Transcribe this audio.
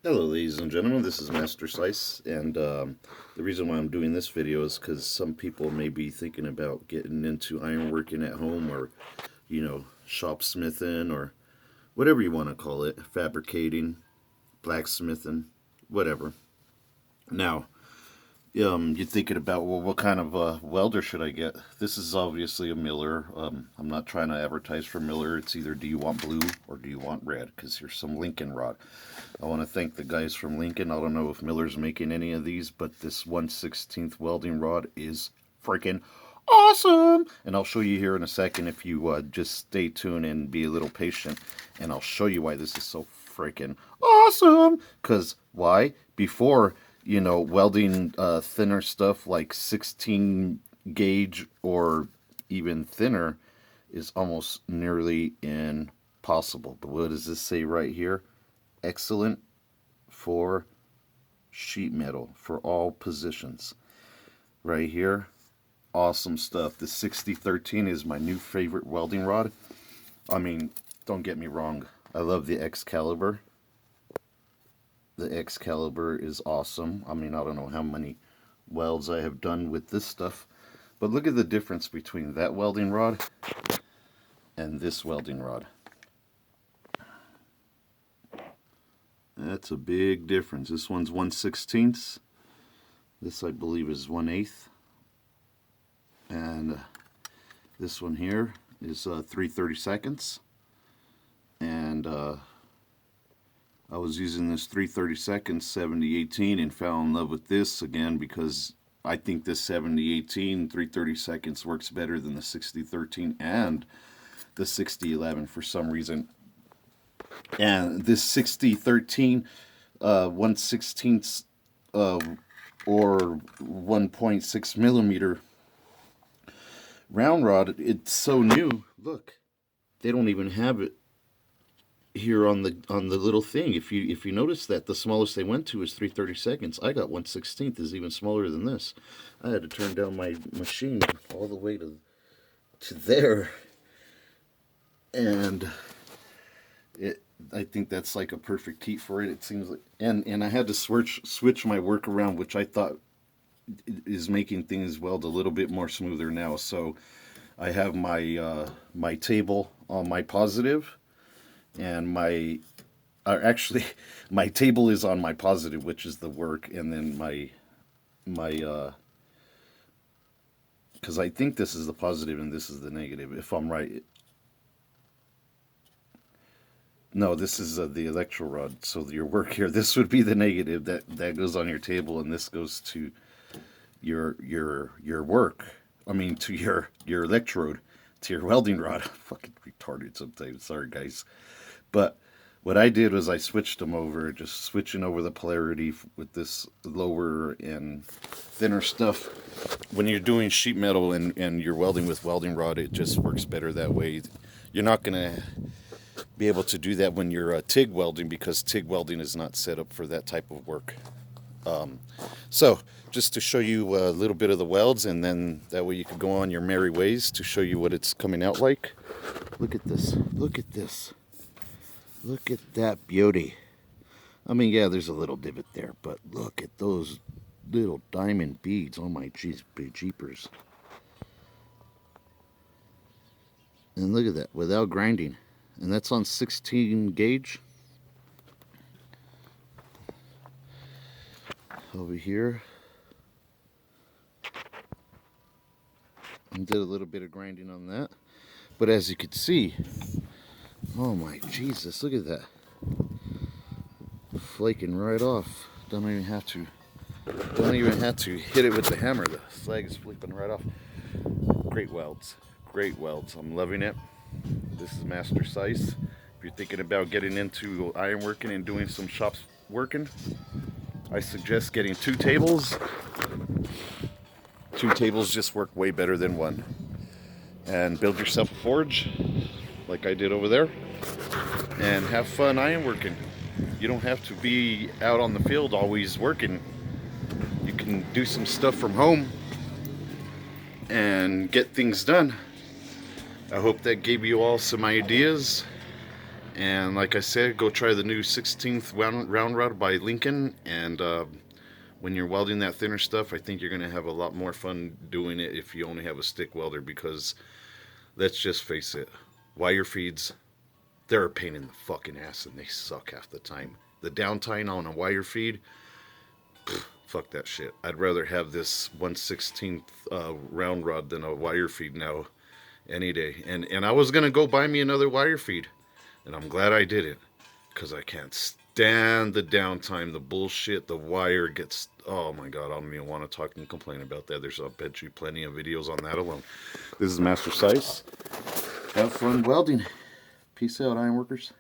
Hello ladies and gentlemen, this is Master Slice, and the reason why I'm doing this video is because some people may be thinking about getting into ironworking at home, or shopsmithing, or whatever you want to call it, fabricating, blacksmithing, whatever. Now, you're thinking about, well, what kind of welder should I get? This is obviously a Miller. I'm not trying to advertise for Miller. It's either do you want blue or do you want red? Because here's some Lincoln rod. I want to thank the guys from Lincoln. I don't know if Miller's making any of these, but this 1/16th welding rod is freaking awesome. And I'll show you here in a second if you just stay tuned and be a little patient. And I'll show you why this is so freaking awesome. Because why? Before, welding thinner stuff like 16 gauge or even thinner is almost nearly impossible. But what does this say right here? Excellent for sheet metal for all positions. Right here, awesome stuff. The 6013 is my new favorite welding rod. I mean, don't get me wrong, I love the Excalibur. The Excalibur is awesome. I mean, I don't know how many welds I have done with this stuff, but look at the difference between that welding rod and this welding rod. That's a big difference. This one's 1/16. This, I believe, is 1/8. And this one here is 3/32. And I was using this 3/32 7018 and fell in love with this again because I think this 7018 3/32 works better than the 6013 and the 6011 for some reason. And this 6013 1/16 or 1.6 millimeter round rod, it's so new. Look, they don't even have it here on the little thing. If you notice that the smallest they went to is 3/32. I got 1/16 is even smaller than this. I had to turn down my machine all the way to there, and I think that's like a perfect heat for it. It seems like, and I had to switch my work around, which I thought is making things weld a little bit more smoother now. So I have my my table on my positive, and actually my table is on my positive, which is the work, and then my because I think this is the positive and this is the negative, if I'm right. No, this is the electro rod. So your work here, this would be the negative that goes on your table, and this goes to your work. I mean, to your electrode, to your welding rod. Fucking retarded sometimes. Sorry, guys. But what I did was I switched them over, just switching over the polarity with this lower and thinner stuff. When you're doing sheet metal and you're welding with welding rod, it just works better that way. You're not going to be able to do that when you're TIG welding, because TIG welding is not set up for that type of work. So just to show you a little bit of the welds, and then that way you can go on your merry ways to show you what it's coming out like. Look at this. Look at this. Look at that beauty. I mean, yeah, there's a little divot there, but look at those little diamond beads. Oh my jeepers. And look at that, without grinding. And that's on 16 gauge. Over here. And did a little bit of grinding on that. But as you can see, oh my Jesus, look at that. Flaking right off. Don't even have to hit it with the hammer. The slag is flipping right off. Great welds. Great welds. I'm loving it. This is Master Sice. If you're thinking about getting into ironworking and doing some shop working, I suggest getting 2 tables. 2 tables just work way better than one. And build yourself a forge, like I did over there, and have fun ironworking. You don't have to be out on the field always working. You can do some stuff from home and get things done. I hope that gave you all some ideas And like I said, go try the new 16th round rod by Lincoln. And when you're welding that thinner stuff, I think you're going to have a lot more fun doing it if you only have a stick welder, because let's just face it, wire feeds, they're a pain in the fucking ass and they suck half the time. The downtime on a wire feed, fuck that shit. I'd rather have this 1/16th round rod than a wire feed now any day. And I was going to go buy me another wire feed, and I'm glad I didn't, because I can't stand the downtime, the bullshit, the wire gets. Oh my god, I don't even want to talk and complain about that. There's, I bet you, plenty of videos on that alone. This is Master Sice. Have fun welding. Peace out, ironworkers.